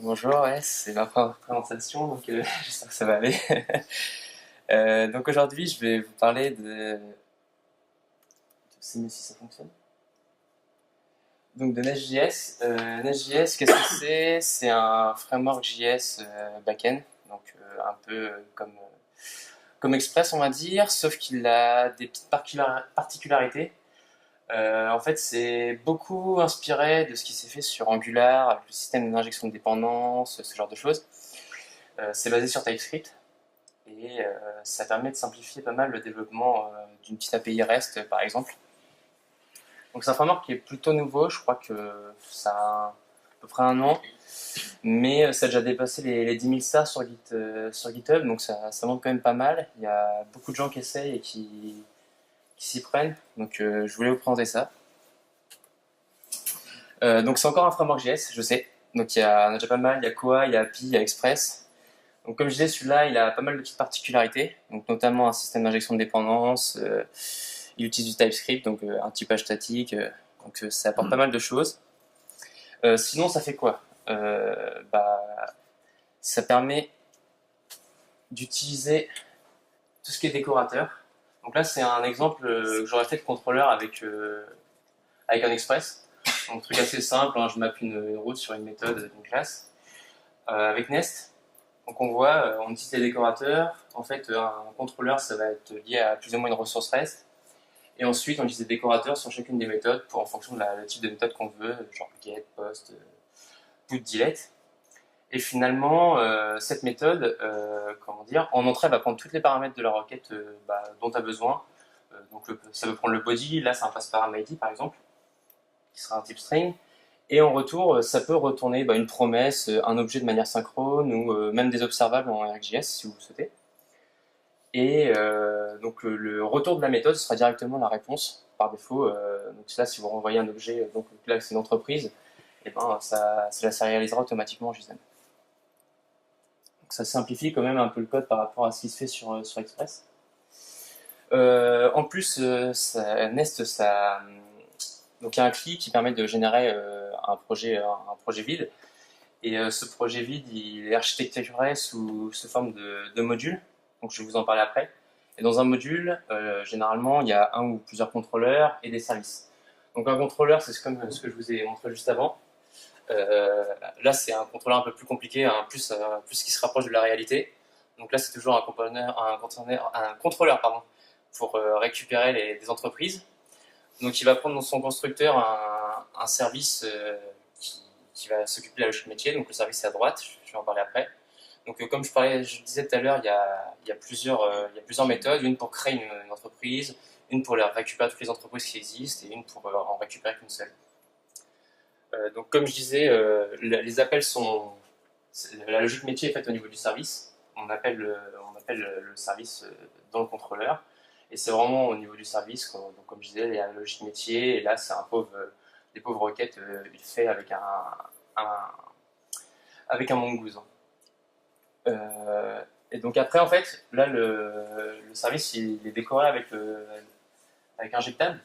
Bonjour, ouais, c'est ma première présentation, donc j'espère que ça va aller. Donc aujourd'hui, je vais vous parler de... C'est mieux si ça fonctionne. Donc de Nest.js. Nest.js, qu'est-ce que c'est? C'est un framework JS backend, donc un peu comme Express, on va dire, sauf qu'il a des petites particularités. En fait, c'est beaucoup inspiré de ce qui s'est fait sur Angular, avec le système d'injection de dépendance, ce genre de choses. C'est basé sur TypeScript. Et ça permet de simplifier pas mal le développement d'une petite API REST par exemple. Donc c'est un framework qui est plutôt nouveau, je crois que ça a à peu près un an, mais ça a déjà dépassé les 10 000 stars sur GitHub, donc ça monte quand même pas mal. Il y a beaucoup de gens qui essayent et qui s'y prennent, donc je voulais vous présenter ça. Donc c'est encore un framework JS, je sais, donc il y en a déjà pas mal, il y a Koa, il y a API, il y a Express. Donc, comme je disais, celui-là, il a pas mal de petites particularités, donc notamment un système d'injection de dépendance. Il utilise du TypeScript, donc un typage statique. Donc, ça apporte pas mal de choses. Sinon, ça fait quoi? Ça permet d'utiliser tout ce qui est décorateur. Donc là, c'est un exemple que j'aurais fait de contrôleur avec un express. Donc, truc assez simple, hein, je mappe une route sur une méthode d'une classe. Avec Nest, donc on voit, on utilise les décorateurs. En fait, un contrôleur, ça va être lié à plus ou moins une ressource REST. Et ensuite, on utilise des décorateurs sur chacune des méthodes en fonction de le type de méthode qu'on veut, genre get, post, put, delete. Et finalement, cette méthode, comment dire, en entrée, elle va prendre toutes les paramètres de la requête dont tu as besoin. Donc ça veut prendre le body, là c'est un passe-param ID par exemple, qui sera un type string. Et en retour, ça peut retourner une promesse, un objet de manière synchrone ou même des observables en ArcGIS si vous le souhaitez. Et donc le retour de la méthode sera directement la réponse par défaut. Donc là, si vous renvoyez un objet, donc là c'est une entreprise, et ça la sérialisera automatiquement en JSON. Donc ça simplifie quand même un peu le code par rapport à ce qui se fait sur Express. En plus, Nest, donc il y a un CLI qui permet de générer un projet vide. Et ce projet vide, il est architecturé sous forme de modules. Donc je vais vous en parler après. Et dans un module, généralement, il y a un ou plusieurs contrôleurs et des services. Donc un contrôleur, c'est comme ce que je vous ai montré juste avant. Là, c'est un contrôleur un peu plus compliqué, plus qui se rapproche de la réalité. Donc là, c'est toujours un contrôleur pardon, pour récupérer des entreprises. Donc il va prendre dans son constructeur un service qui va s'occuper de la logique métier. Donc le service est à droite, je vais en parler après. Donc comme je disais tout à l'heure, il y a plusieurs méthodes. Une pour créer une entreprise, une pour récupérer toutes les entreprises qui existent et une pour en récupérer qu'une seule. Donc comme je disais, les appels sont... La logique métier est faite au niveau du service. On appelle le service dans le contrôleur. Et c'est vraiment au niveau du service, donc, comme je disais, il y a la logique métier, et là c'est des pauvres requêtes il fait avec un mongoose. Et donc après, en fait, là le service il est décoré avec injectable.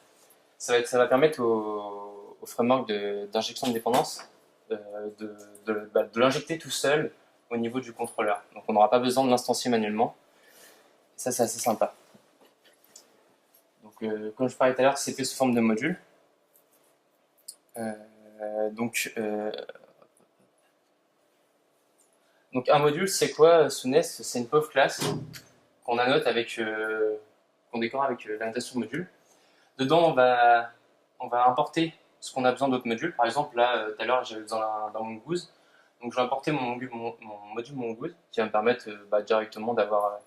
Ça va permettre au framework d'injection de dépendance de l'injecter tout seul au niveau du contrôleur. Donc on n'aura pas besoin de l'instancier manuellement. Et ça, c'est assez sympa. Donc, comme je parlais tout à l'heure, c'est fait sous forme de module. Donc un module, c'est quoi sous Nest? C'est une pauvre classe qu'on annote qu'on décore avec la notation module. Dedans, on va importer ce qu'on a besoin d'autres modules. Par exemple, là, tout à l'heure, j'avais besoin d'un mongoose. Donc je vais importer mon module mongoose qui va me permettre directement d'avoir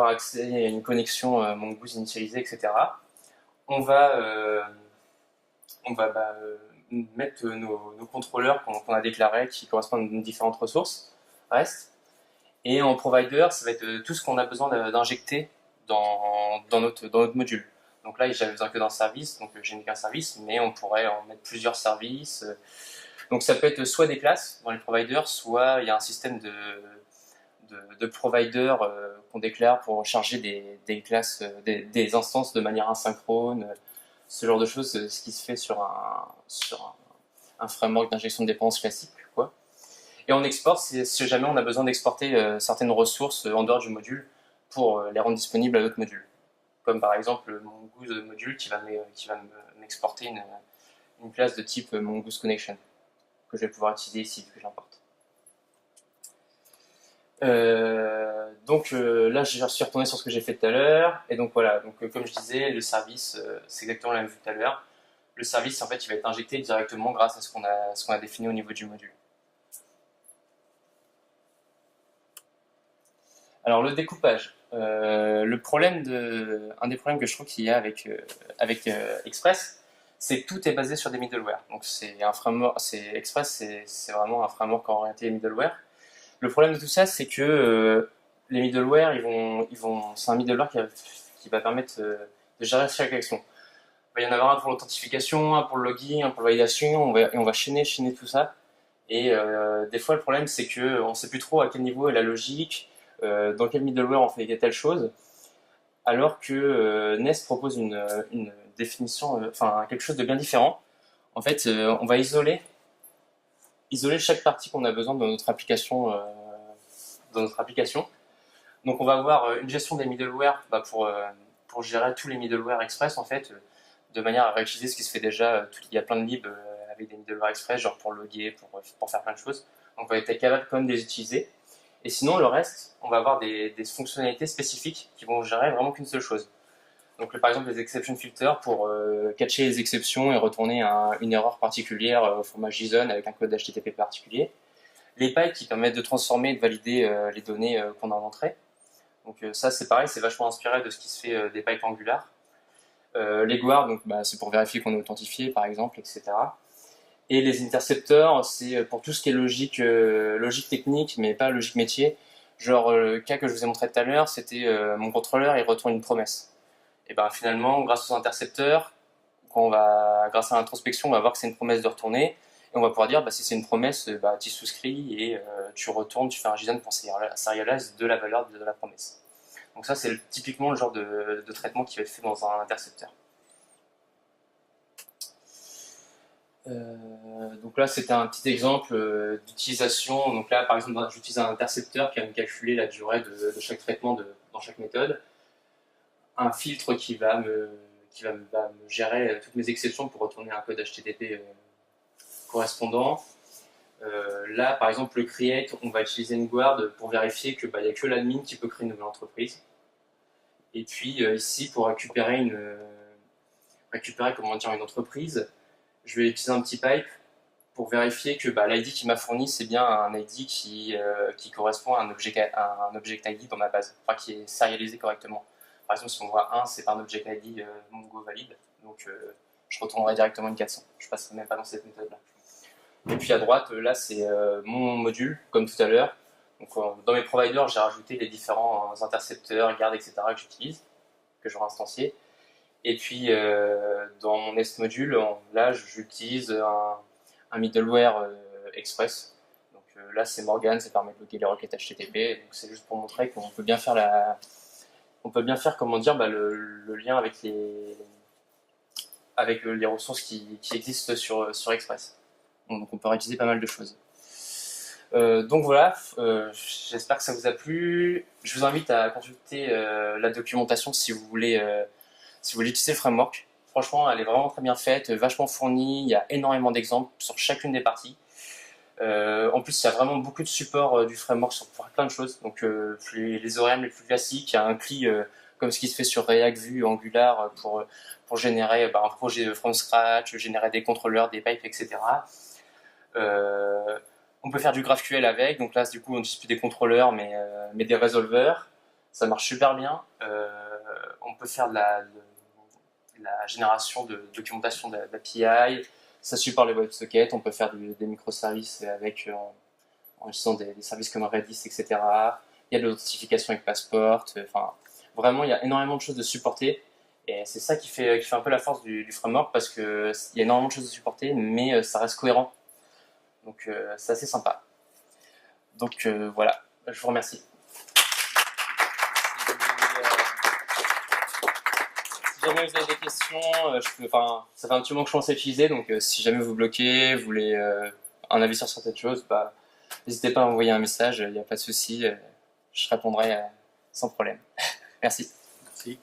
accès à une connexion mongoose initialisée, etc. On va, euh, on va mettre nos contrôleurs qu'on a déclarés qui correspondent à différentes ressources REST. Et en provider, ça va être tout ce qu'on a besoin d'injecter dans notre module. Donc là, j'avais besoin que d'un service, donc j'ai mis qu'un service, mais on pourrait en mettre plusieurs services. Donc ça peut être soit des classes dans les providers, soit il y a un système de providers qu'on déclare pour charger des classes, des instances de manière asynchrone, ce genre de choses, ce qui se fait sur un framework d'injection de dépenses classique, quoi. Et on exporte si jamais on a besoin d'exporter certaines ressources en dehors du module pour les rendre disponibles à d'autres modules. Comme par exemple Mongoose module qui va m'exporter une classe de type Mongoose Connection que je vais pouvoir utiliser ici vu que j'importe. Là, je suis retourné sur ce que j'ai fait tout à l'heure. Et donc voilà, comme je disais, le service, c'est exactement la même que tout à l'heure. Le service, en fait, il va être injecté directement grâce à ce qu'on a défini au niveau du module. Alors le découpage, un des problèmes que je trouve qu'il y a avec Express, c'est que tout est basé sur des middleware. Donc c'est un framework, Express, c'est vraiment un framework orienté middleware. Le problème de tout ça, c'est que les middleware, c'est un middleware qui va permettre de gérer chaque action. Il va y en avoir un pour l'authentification, un pour le login, un pour la validation, et on va chaîner tout ça. Et des fois, le problème, c'est qu'on ne sait plus trop à quel niveau est la logique, dans quel middleware on fait telle chose, alors que Nest propose une définition, quelque chose de bien différent. En fait, on va isoler chaque partie qu'on a besoin dans notre application. Donc, on va avoir une gestion des middleware pour gérer tous les middleware Express, en fait, de manière à réutiliser ce qui se fait déjà. Il y a plein de libs avec des middleware Express, genre pour loguer, pour faire plein de choses. Donc, on va être capable quand même de les utiliser. Et sinon, le reste, on va avoir des fonctionnalités spécifiques qui vont gérer vraiment qu'une seule chose. Donc, par exemple, les exception filters pour catcher les exceptions et retourner une erreur particulière au format JSON avec un code HTTP particulier. Les pipes qui permettent de transformer et de valider les données qu'on a en entrée. Donc, ça, c'est pareil, c'est vachement inspiré de ce qui se fait des pipes Angular. Les guards, c'est pour vérifier qu'on est authentifié, par exemple, etc. Et les intercepteurs, c'est pour tout ce qui est logique technique, mais pas logique métier. Genre, le cas que je vous ai montré tout à l'heure, c'était mon contrôleur, il retourne une promesse. Et ben finalement, grâce aux intercepteurs, grâce à l'introspection, on va voir que c'est une promesse de retourner. Et on va pouvoir dire, si c'est une promesse, tu souscris et tu retournes, tu fais un JSON pour serialize de la valeur de la promesse. Donc ça, c'est typiquement le genre de traitement qui va être fait dans un intercepteur. Donc là, c'était un petit exemple d'utilisation. Donc là, par exemple, j'utilise un intercepteur qui va me calculer la durée de chaque traitement dans chaque méthode. Un filtre qui va me gérer toutes mes exceptions pour retourner un code HTTP correspondant. Là, par exemple, le create, on va utiliser une guard pour vérifier qu'il n'y a que l'admin qui peut créer une nouvelle entreprise. Et puis ici, pour récupérer une entreprise, je vais utiliser un petit pipe pour vérifier que l'ID qui m'a fourni, c'est bien un ID qui correspond à un object ID dans ma base, enfin qui est serialisé correctement. Par exemple, si on voit 1, c'est pas un object ID Mongo valide, donc je retournerai directement une 400. Je passerai même pas dans cette méthode-là. Et puis à droite, là, c'est mon module, comme tout à l'heure. Donc dans mes providers, j'ai rajouté les différents intercepteurs, gardes, etc. que j'utilise, que j'aurai instancié. Et puis dans mon Nest module, là, j'utilise un middleware Express. Donc là, c'est Morgan, ça permet de bloquer les requêtes HTTP. Donc c'est juste pour montrer qu'on peut bien faire le lien avec les ressources qui existent sur Express. Donc on peut réutiliser pas mal de choses. Donc voilà, j'espère que ça vous a plu. Je vous invite à consulter la documentation si vous voulez utiliser le framework. Franchement, elle est vraiment très bien faite, vachement fournie. Il y a énormément d'exemples sur chacune des parties. En plus, il y a vraiment beaucoup de support du framework sur plein de choses. Donc les ORM les plus classiques, il y a un CLI comme ce qui se fait sur React, Vue, Angular pour générer un projet from scratch, générer des contrôleurs, des pipes, etc. On peut faire du GraphQL avec, donc là du coup on n'utilise plus des contrôleurs mais des résolveurs, ça marche super bien. On peut faire de la génération de documentation d'API, ça supporte les WebSockets, on peut faire des microservices avec en utilisant des services comme Redis, etc. Il y a de l'authentification avec Passport, vraiment il y a énormément de choses de supporter. Et c'est ça qui fait un peu la force du framework parce qu'il y a énormément de choses de supporter, mais ça reste cohérent. Donc c'est assez sympa. Donc voilà, je vous remercie. Si jamais vous avez des questions, ça fait un petit moment que je commence à utiliser, donc si jamais vous bloquez, vous voulez un avis sur certaines choses, N'hésitez pas à envoyer un message, il n'y a pas de souci, je répondrai sans problème. Merci. Merci.